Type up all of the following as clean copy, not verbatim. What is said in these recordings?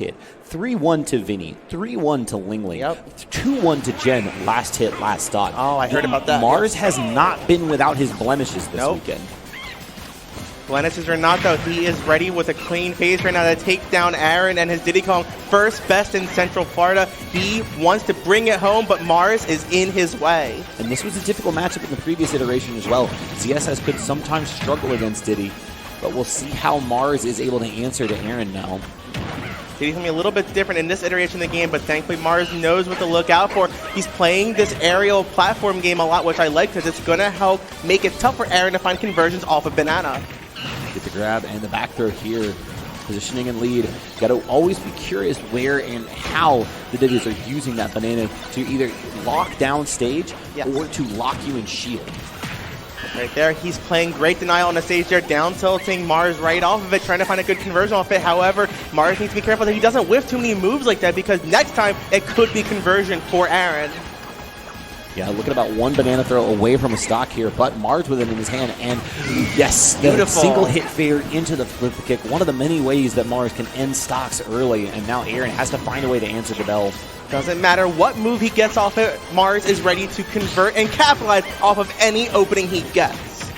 hit. 3-1 to Vinny, 3-1 to Lingley, Yep. 2-1 to Jen, last hit, last stock. Oh, I heard about that. Mars has not been without his blemishes this weekend. Blemishes or not, though, he is ready with a clean face right now to take down Aaron and his Diddy Kong. First best in Central Florida. He wants to bring it home, but Mars is in his way. And this was a difficult matchup in the previous iteration as well. ZSS could sometimes struggle against Diddy, but we'll see how Mars is able to answer to Aaron now. Diddy's going to be a little bit different in this iteration of the game, but thankfully Mars knows what to look out for. He's playing this aerial platform game a lot, which I like because it's going to help make it tough for Aaron to find conversions off of Banana. Get the grab and the back throw here. Positioning and lead. Got to always be curious where and how the Diddies are using that banana to either lock down stage or to lock you in shield. Right there, he's playing great denial on the stage there, down tilting Mars right off of it, trying to find a good conversion off it. However, Mars needs to be careful that he doesn't whiff too many moves like that because next time it could be conversion for Aaron. Yeah, looking about one banana throw away from a stock here, but Mars with it in his hand, and yes, the single hit fair into the flip kick. One of the many ways that Mars can end stocks early, and now Aaron has to find a way to answer the bell. Doesn't matter what move he gets off it, Mars is ready to convert and capitalize off of any opening he gets.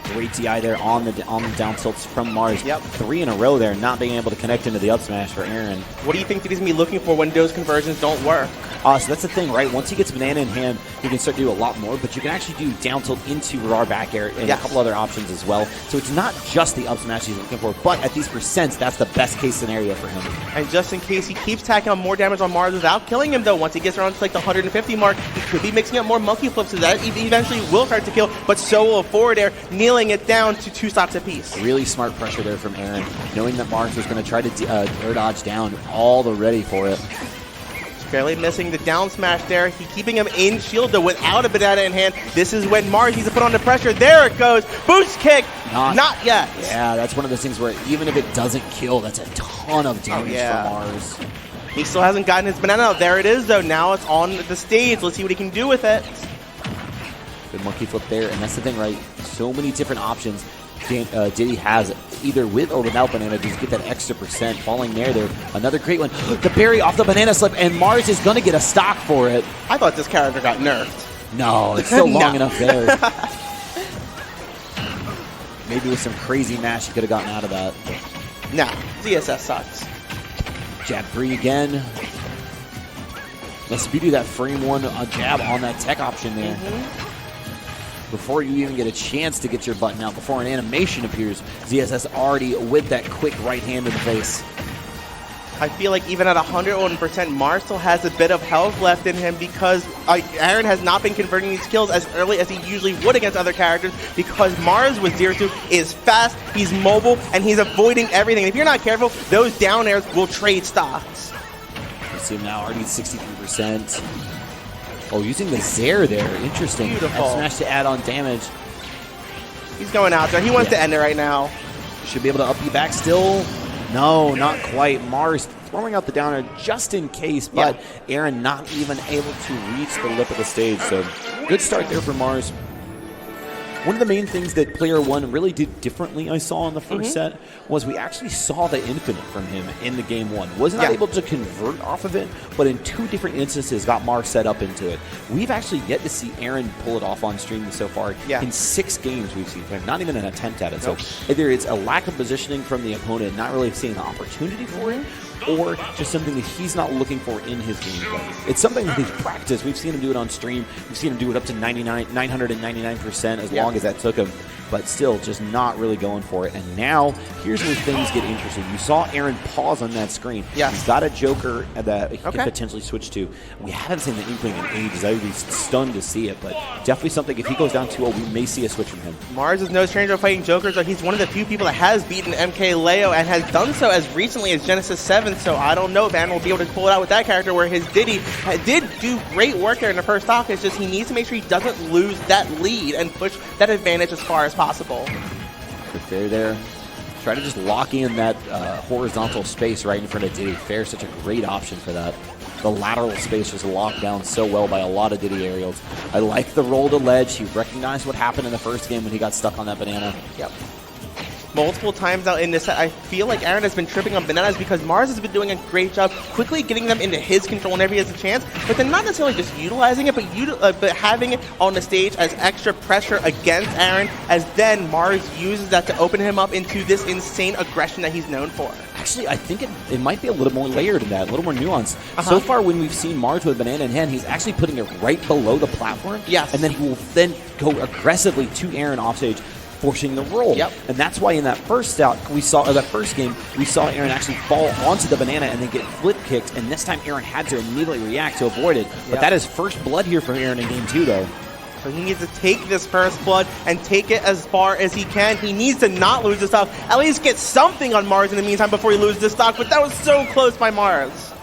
Great DI there on the down tilts from Mars. Yep. 3 in a row there, not being able to connect into the up smash for Aaron. What do you think that he's going to be looking for when those conversions don't work? So that's the thing, right? Once he gets banana in hand, he can start to do a lot more, but you can actually do down tilt into RAR back air and a couple other options as well. So it's not just the up smash he's looking for, but at these percents, that's the best case scenario for him. And just in case he keeps tacking on more damage on Mars without killing him, though, once he gets around to like the 150 mark, he could be mixing up more monkey flips, so that eventually will start to kill, but so will a forward air, kneeling it down to 2 stocks apiece. Really smart pressure there from Aaron, knowing that Mars was going to try to air dodge down, all the ready for it. Barely missing the down smash there. He keeping him in shield though without a banana in hand. This is when Mars needs to put on the pressure. There it goes. Boost kick. Not yet. Yeah, that's one of those things where even if it doesn't kill, that's a ton of damage for Mars. He still hasn't gotten his banana out. There it is though. Now it's on the stage. Let's see what he can do with it. Good monkey flip there, and that's the thing, right? So many different options Diddy has, either with or without banana, to just get that extra percent. Falling there. Another great one. The berry off the banana slip, and Mars is going to get a stock for it. I thought this character got nerfed. No, it's still long enough there. Maybe with some crazy mash, he could have gotten out of that. Nah, ZSS sucks. Jab free again. Let's beauty that frame one, a jab on that tech option there. Before you even get a chance to get your button out, before an animation appears, ZSS already with that quick right hand in the face. I feel like even at 101%, Mars still has a bit of health left in him because Aaron has not been converting these kills as early as he usually would against other characters because Mars with 0-2 is fast, he's mobile, and he's avoiding everything. If you're not careful, those down airs will trade stocks. You see him now already at 63%. Oh, using the Zair there. Interesting. Beautiful. F smash to add on damage. He's going out there. He wants to end it right now. Should be able to up you back still. No, not quite. Mars throwing out the downer just in case, but Aaron not even able to reach the lip of the stage. So good start there for Mars. One of the main things that Player One really did differently, I saw in the first set, was we actually saw the infinite from him in the game one. Was not able to convert off of it, but in 2 different instances got Mars set up into it. We've actually yet to see Aaron pull it off on stream so far. In 6 games we've seen him, not even an attempt at it. So either it's a lack of positioning from the opponent, not really seeing an opportunity for it, or just something that he's not looking for in his gameplay. It's something that he's practiced. We've seen him do it on stream. We've seen him do it up to 999% as long as that took him, but still just not really going for it. And now, here's where things get interesting. You saw Aaron pause on that screen. He's got a Joker that he can potentially switch to. We haven't seen the inkling in ages. I would be stunned to see it, but definitely something, if he goes down 2-0, we may see a switch from him. Mars is no stranger to fighting Jokers. He's one of the few people that has beaten MK Leo and has done so as recently as Genesis 7, so I don't know if Aaron will be able to pull it out with that character, where his Diddy did do great work there in the first stock. It's just he needs to make sure he doesn't lose that lead and push that advantage as far as possible. Good fair there. Try to just lock in that horizontal space right in front of Diddy. Fair is such a great option for that. The lateral space was locked down so well by a lot of Diddy aerials. I like the roll to ledge. He recognized what happened in the first game when he got stuck on that banana. multiple times out in this set. I feel like Aaron has been tripping on bananas because Mars has been doing a great job quickly getting them into his control whenever he has a chance, but then not necessarily just utilizing it, but having it on the stage as extra pressure against Aaron, as then Mars uses that to open him up into this insane aggression that he's known for. Actually, I think it might be a little more layered than that, a little more nuanced. So far, when we've seen Mars with a banana in hand, he's actually putting it right below the platform. Yes. And then he will then go aggressively to Aaron offstage, forcing the roll. Yep. And that's why in that first game, we saw Aaron actually fall onto the banana and then get flip kicked. And this time, Aaron had to immediately react to avoid it. But that is first blood here for Aaron in game 2, though. So he needs to take this first blood and take it as far as he can. He needs to not lose the stock. At least get something on Mars in the meantime before he loses the stock. But that was so close by Mars.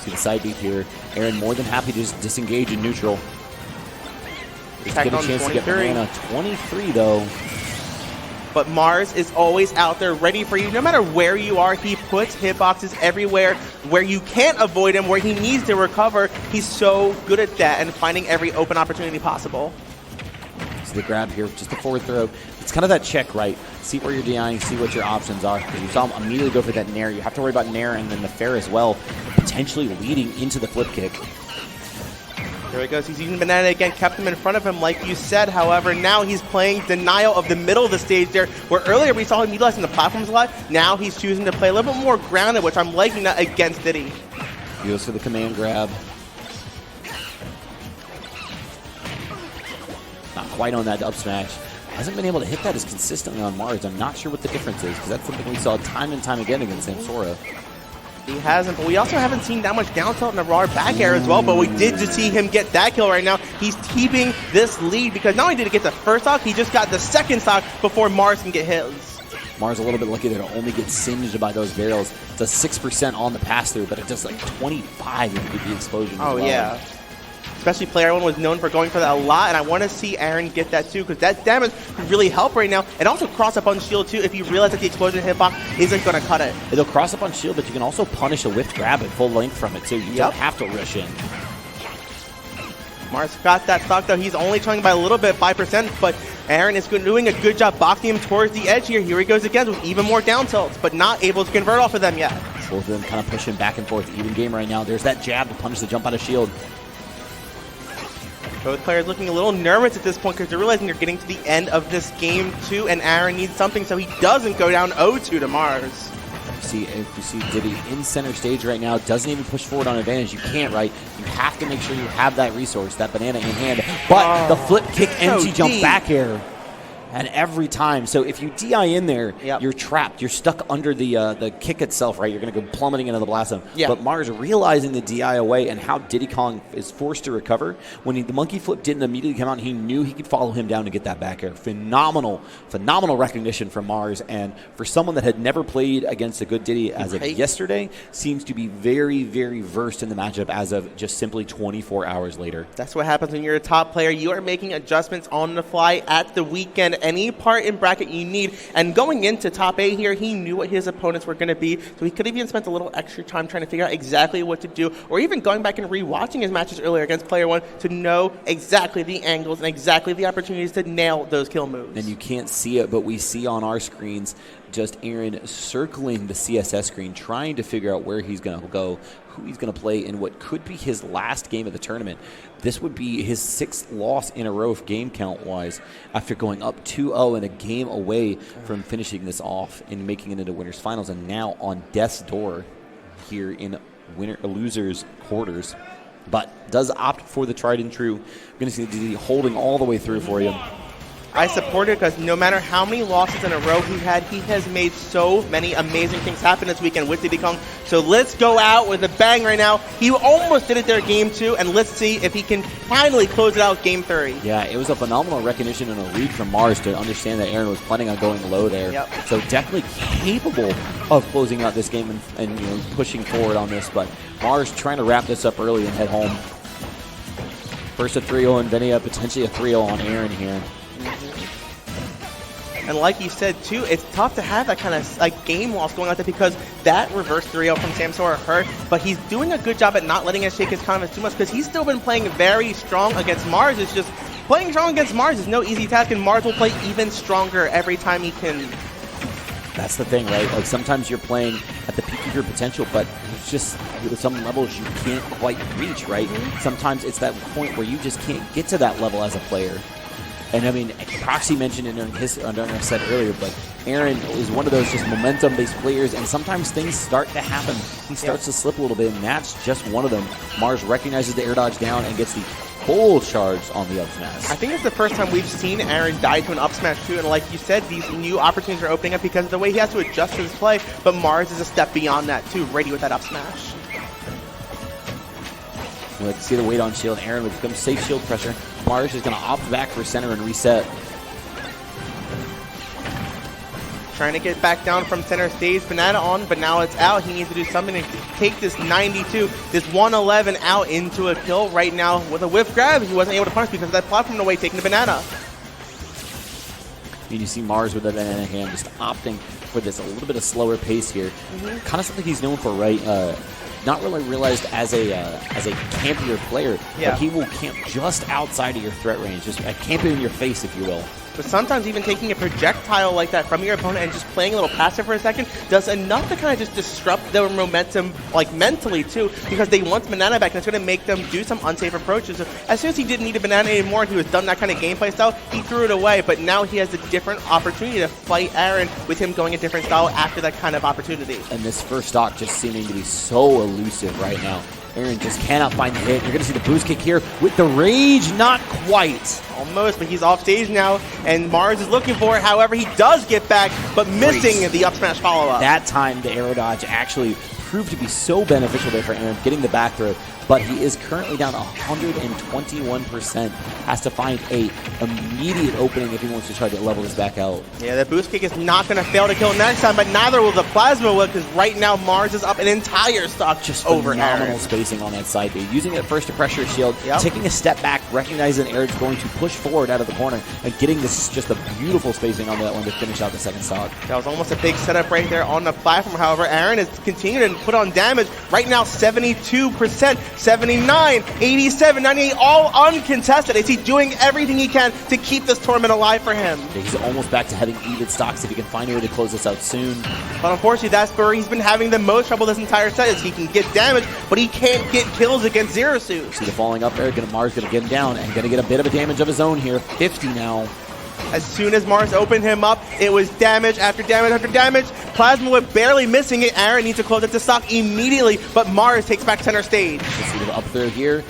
See the side beat here. Aaron more than happy to just disengage in neutral. Just get a chance to get banana. 23 though. But Mars is always out there ready for you. No matter where you are, he puts hitboxes everywhere where you can't avoid him, where he needs to recover. He's so good at that and finding every open opportunity possible. So the grab here, just a forward throw. It's kind of that check, right? See where you're DIing, see what your options are. Because you saw him immediately go for that nair. You have to worry about nair and then the fair as well, potentially leading into the flip kick. There he goes. He's using banana again, kept him in front of him like you said. However, now he's playing denial of the middle of the stage there, where earlier we saw him utilizing the platforms a lot. Now he's choosing to play a little bit more grounded, which I'm liking that against Diddy. He goes for the command grab. Not quite on that up smash. Hasn't been able to hit that as consistently on Mars. I'm not sure what the difference is, because that's something we saw time and time again against Samsora. He hasn't, but we also haven't seen that much down tilt in the raw back air as well, but we did just see him get that kill right now. He's keeping this lead because not only did he get the first stock, he just got the second stock before Mars can get his. Mars a little bit lucky that it only gets singed by those barrels. It's a 6% on the pass-through, but it does like 25 if you get the explosion. Oh, yeah. Especially player 1 was known for going for that a lot, and I want to see Aaron get that too, because that damage could really help right now. And also cross up on shield too if you realize that the explosion hitbox isn't going to cut it. It'll cross up on shield, but you can also punish a whiff grab at full length from it too. You don't have to rush in. Mars got that stock though. He's only trying by a little bit, 5%, but Aaron is doing a good job boxing him towards the edge here. Here he goes again with even more down tilts, but not able to convert off of them yet. Both of them kind of pushing back and forth. Even game right now. There's that jab to punish the jump out of shield. Both players looking a little nervous at this point because they're realizing they're getting to the end of this game too, and Aaron needs something so he doesn't go down 0-2 to Mars. If you see Diddy in center stage right now, doesn't even push forward on advantage. You can't, right? You have to make sure you have that resource, that banana in hand. But the flip kick, empty jump back air. And every time. So if you DI in there, you're trapped. You're stuck under the kick itself, right? You're going to go plummeting into the blast zone. But Mars realizing the DI away and how Diddy Kong is forced to recover, when the monkey flip didn't immediately come out, he knew he could follow him down to get that back air. Phenomenal recognition from Mars. And for someone that had never played against a good Diddy as of yesterday, seems to be very, very versed in the matchup as of just simply 24 hours later. That's what happens when you're a top player. You are making adjustments on the fly at the weekend. Any part in bracket you need, and going into top 8 here, he knew what his opponents were going to be, so he could have even spent a little extra time trying to figure out exactly what to do, or even going back and rewatching his matches earlier against player 1 to know exactly the angles and exactly the opportunities to nail those kill moves. And you can't see it, but we see on our screens just Aaron circling the CSS screen, trying to figure out where he's going to go, who he's going to play in what could be his last game of the tournament. This would be his 6th loss in a row game count-wise after going up 2-0 and a game away from finishing this off and making it into winners finals, and now on death's door here in losers quarters. But does opt for the tried and true. We're going to see Diddy holding all the way through for you. I support it because no matter how many losses in a row he has made so many amazing things happen this weekend with Diddy Kong. So let's go out with a bang right now. He almost did it there game 2, and let's see if he can finally close it out game 3. Yeah, it was a phenomenal recognition and a read from Mars to understand that Aaron was planning on going low there. So definitely capable of closing out this game and pushing forward on this. But Mars trying to wrap this up early and head home. First a 3-0 on Venia, potentially a 3-0 on Aaron here. And like you said, too, it's tough to have that kind of game loss going on there because that reverse 3-0 from Samsora hurt, but he's doing a good job at not letting it shake his confidence too much because he's still been playing very strong against Mars. It's just playing strong against Mars is no easy task, and Mars will play even stronger every time he can. That's the thing, right? Like sometimes you're playing at the peak of your potential, but it's just with some levels you can't quite reach, right? Sometimes it's that point where you just can't get to that level as a player. And I mean, Proxy mentioned it during our set earlier, but Aaron is one of those just momentum-based players, and sometimes things start to happen. He starts to slip a little bit, and that's just one of them. Mars recognizes the air dodge down and gets the full charge on the up smash. I think it's the first time we've seen Aaron die to an up smash too, and like you said, these new opportunities are opening up because of the way he has to adjust his play, but Mars is a step beyond that too, ready with that up smash. You like to see the weight on shield. Aaron with some safe shield pressure. Mars is going to opt back for center and reset. Trying to get back down from center stage. Banana on, but now it's out. He needs to do something to take this 92, this 111 out into a kill right now with a whiff grab. He wasn't able to punish because of that platform away, taking the banana. And you see Mars with the banana hand just opting for this a little bit of slower pace here. Kind of something he's known for, right? Not really realized as a campier player, but he will camp just outside of your threat range, just camp it in your face, if you will. But sometimes even taking a projectile like that from your opponent and just playing a little passive for a second does enough to kind of just disrupt their momentum, like mentally too, because they want banana back and it's going to make them do some unsafe approaches. So as soon as he didn't need a banana anymore and he was done that kind of gameplay style, he threw it away. But now he has a different opportunity to fight Aaron with him going a different style after that kind of opportunity. And this first stock just seeming to be so elusive right now. Aaron just cannot find the hit. You're going to see the boost kick here with the rage, not quite. Almost, but he's off stage now, and Mars is looking for it. However, he does get back, but missing the up smash follow-up. That time, the arrow dodge actually proved to be so beneficial there for Aaron, getting the back throw, but he is currently down 121%. Has to find a immediate opening if he wants to try to level this back out. Yeah, the boost kick is not going to fail to kill next time, but neither will the plasma whip, because right now Mars is up an entire stock just over phenomenal Aaron. Spacing on that side B. Using it first to pressure shield, taking a step back, recognizing Aaron's going to push forward out of the corner, and getting this just a beautiful spacing on that one to finish out the second stock. That was almost a big setup right there on the platform. However, Aaron is continuing to put on damage. Right now, 72%, 79, 87, 98, all uncontested. Is he doing everything he can to keep this tournament alive for him? He's almost back to having even stocks if he can find a way to close this out soon. But unfortunately, that's where he's been having the most trouble this entire set, is he can get damage, but he can't get kills against Z-SAMUS. See the falling up there. Mars going to get him down and going to get a bit of a damage of his own here. 50 now. As soon as Mars opened him up, it was damage after damage after damage. Plasma Whip barely missing it. Aaron needs to close it to stock immediately, but Mars takes back center stage. Let's see the up throw here.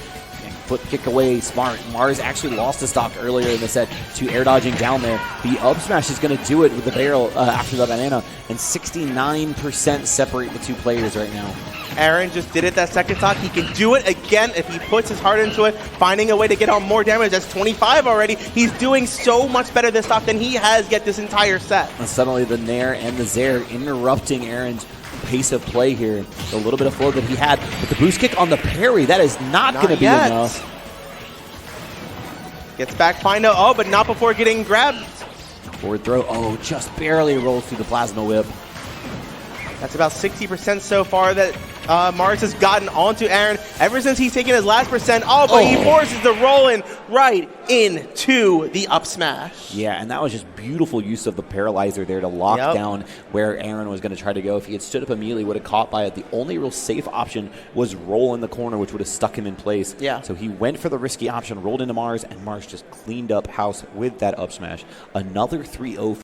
Foot kick away, smart. Mars actually lost the stock earlier in the set to air dodging down there. The up smash is going to do it with the barrel after the banana, and 69% separate the two players right now. Aaron just did it that second stock. He can do it again if he puts his heart into it, finding a way to get on more damage. That's 25 already. He's doing so much better this stock than he has yet this entire set. And suddenly the Nair and the Zair interrupting Aaron's pace of play here. A little bit of flow that he had, but the boost kick on the parry, that is not going to be enough. Gets back, find out, oh, but not before getting grabbed. Forward throw, oh, just barely rolls through the plasma whip. That's about 60% so far that Mars has gotten onto Aaron ever since he's taken his last percent. Oh, but he forces the roll-in right into the up smash. Yeah, and that was just beautiful use of the paralyzer there to lock down where Aaron was going to try to go. If he had stood up immediately, would have caught by it. The only real safe option was roll in the corner, which would have stuck him in place. Yeah. So he went for the risky option, rolled into Mars, and Mars just cleaned up house with that up smash. Another 3-0.